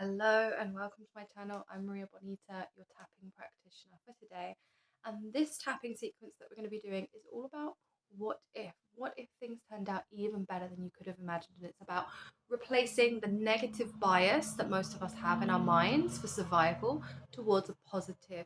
Hello and welcome to my channel. I'm Bonita, your tapping practitioner for today. And this tapping sequence that we're going to be doing is all about what if. What if things turned out even better than you could have imagined? And it's about replacing the negative bias that most of us have in our minds for survival towards a positive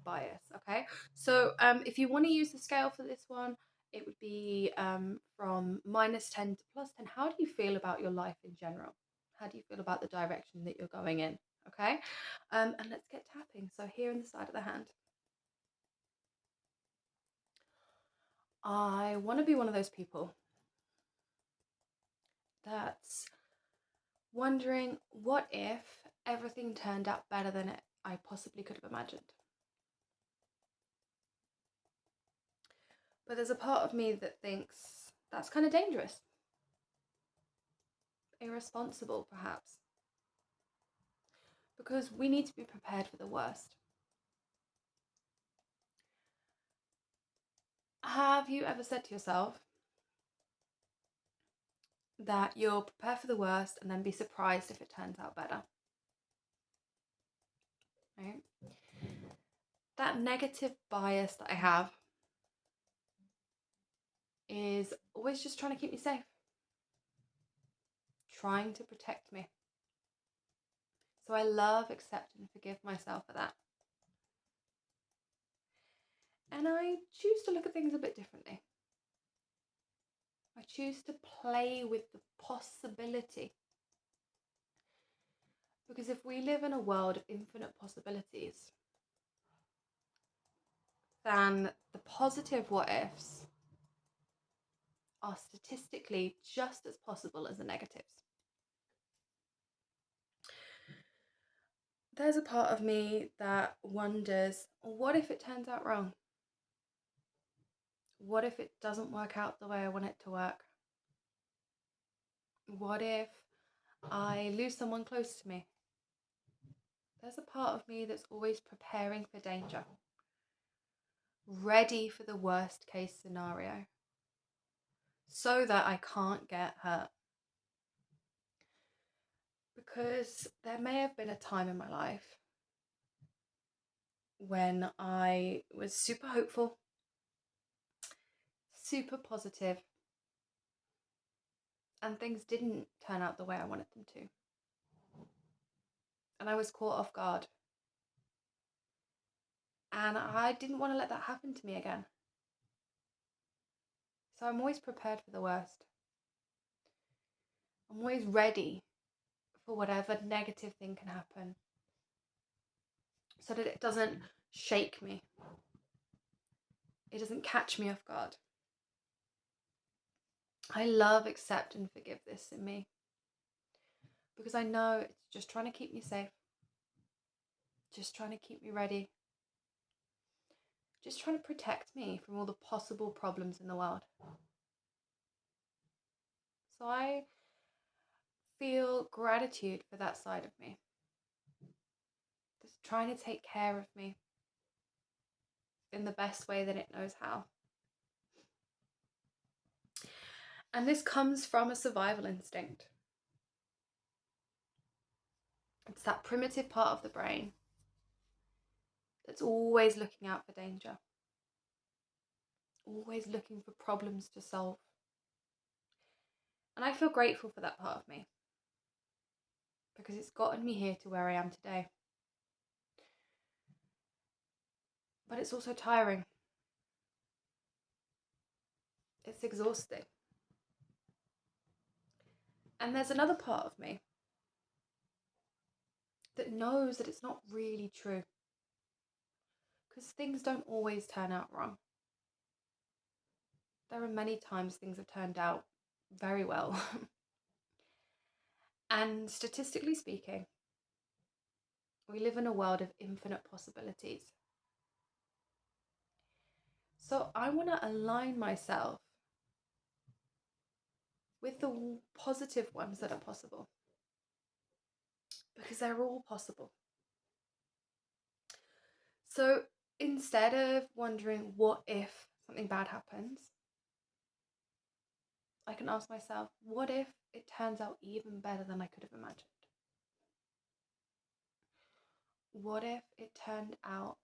bias. Okay, so if you want to use the scale for this one, it would be from -10 to +10. How do you feel about your life in general? How do you feel about the direction that you're going in? Okay, and let's get tapping. So here in the side of the hand, I want to be one of those people that's wondering what if everything turned out better than I possibly could have imagined. But there's a part of me that thinks that's kind of dangerous, irresponsible perhaps, because we need to be prepared for the worst. Have you ever said to yourself that you'll prepare for the worst and then be surprised if it turns out better? Right? That negative bias that I have is always just trying to keep me safe, trying to protect me. So I love, accept, and forgive myself for that. And I choose to look at things a bit differently. I choose to play with the possibility. Because if we live in a world of infinite possibilities, then the positive what ifs are statistically just as possible as the negatives. There's a part of me that wonders, what if it turns out wrong? What if it doesn't work out the way I want it to work? What if I lose someone close to me? There's a part of me that's always preparing for danger, ready for the worst case scenario, so that I can't get hurt. Because there may have been a time in my life when I was super hopeful, super positive, and things didn't turn out the way I wanted them to. And I was caught off guard. And I didn't want to let that happen to me again. So I'm always prepared for the worst. I'm always ready for whatever negative thing can happen, so that it doesn't shake me. It doesn't catch me off guard. I love, accept, and forgive this in me, because I know it's just trying to keep me safe, just trying to keep me ready, just trying to protect me from all the possible problems in the world. So I feel gratitude for that side of me, just trying to take care of me in the best way that it knows how. And this comes from a survival instinct. It's that primitive part of the brain that's always looking out for danger, always looking for problems to solve. And I feel grateful for that part of me, because it's gotten me here to where I am today. But it's also tiring. It's exhausting. And there's another part of me that knows that it's not really true, because things don't always turn out wrong. There are many times things have turned out very well. And statistically speaking, we live in a world of infinite possibilities. So I want to align myself with the positive ones that are possible, because they're all possible. So instead of wondering what if something bad happens, I can ask myself, what if it turns out even better than I could have imagined? What if it turned out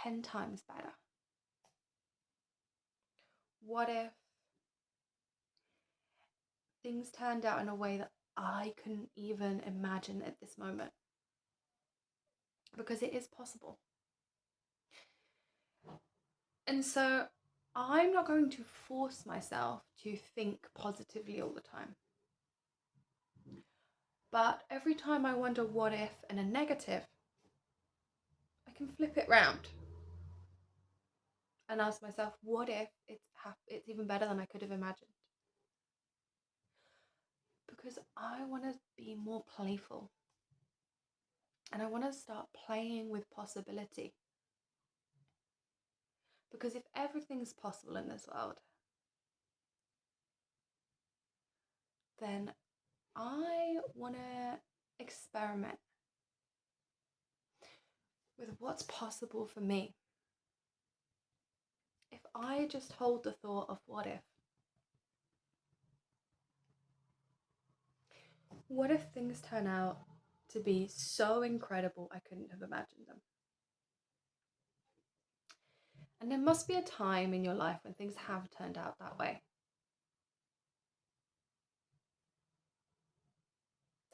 10 times better? What if things turned out in a way that I couldn't even imagine at this moment? Because it is possible. And so I'm not going to force myself to think positively all the time. But every time I wonder what if in a negative, I can flip it round and ask myself, what if it's even better than I could have imagined? Because I want to be more playful. And I want to start playing with possibility. Because if everything's possible in this world, then I want to experiment with what's possible for me. If I just hold the thought of what if things turn out to be so incredible I couldn't have imagined them? And there must be a time in your life when things have turned out that way.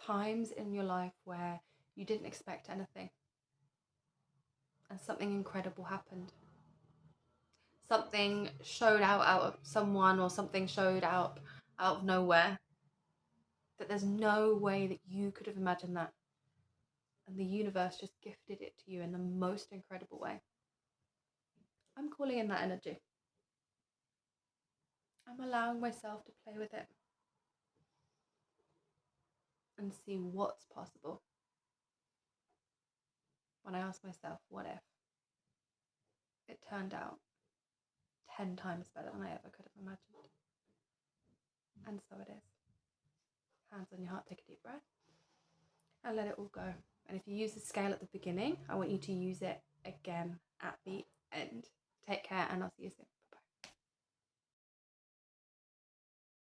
Times in your life where you didn't expect anything and something incredible happened. Something showed out of someone, or something showed out of nowhere, that there's no way that you could have imagined that. And the universe just gifted it to you in the most incredible way. I'm calling in that energy. I'm allowing myself to play with it and see what's possible. When I ask myself, what if it turned out 10 times better than I ever could have imagined? And so it is. Hands on your heart, take a deep breath and let it all go. And if you use the scale at the beginning, I want you to use it again at the end. Take care, and I'll see you soon.